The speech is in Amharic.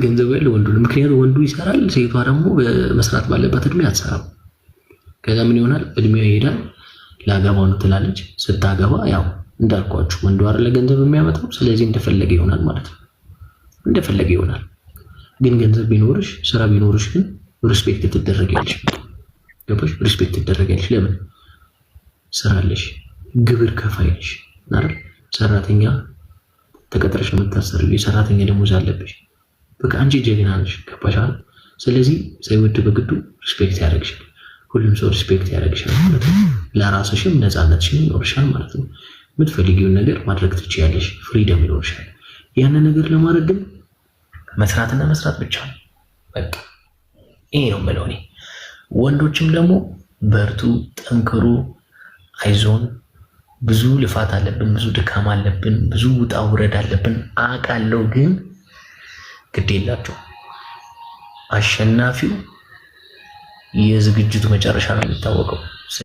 ገንዘብ ያለው ወንዱ ነው። ምክንያቱም ወንዱ ይሰራል፣ ሴቷ ደግሞ በመስራት ባለበት እድሜ አትሰራም። ከዛ ምን ይሆናል? እድሜዋ ይሄዳል። ላገባው ነው ትላለች። ስታገባ ያው እንዳልኳችሁ ወንዱ አይደለ ገንዘብ የሚያመጣው። ስለዚህ እንደፈለገ ይሆናል ማለት ነው። እንደፈለገ ይሆናል። ግን ገንዘብ ቢኖርሽ ስራ ቢኖርሽ ግን ሪስፔክት ትደረጊያለሽ። ገባሽ? ሪስፔክት ትደረጊያለሽ። ለምን? ስራለሽ፣ ግብር ከፋይልሽ አይደል? ሰራተኛ ተቀጥረሽ የምታሰሪው የሰራተኛ ደሞዝ አለብሽ። በቃ አንቺ ጀግና ነሽ። ገባሽ? ስለዚህ ሳይወድ በግዱ ሪስፔክት ያደርግሻል። ሁሉም ሰው ሪስፔክት ያደርግሻል ማለት ነው። ለራስሽም ነፃነትሽን ይኖርሻል ማለት ነው። የምትፈልጊውን ነገር ማድረግ ትችያለሽ። ፍሪደም ይኖርሻል። ያንን ነገር ለማድረግ ግን መስራትና መስራት ብቻ ነው። በቃ ይሄ ነው የምለው እኔ። ወንዶችም ደግሞ በርቱ፣ ጠንክሩ፣ አይዞን። ብዙ ልፋት አለብን፣ ብዙ ድካም አለብን፣ ብዙ ውጣ ውረድ አለብን አውቃለሁ። ግን ግድ የላቸው። አሸናፊው የዝግጅቱ መጨረሻ ነው የሚታወቀው።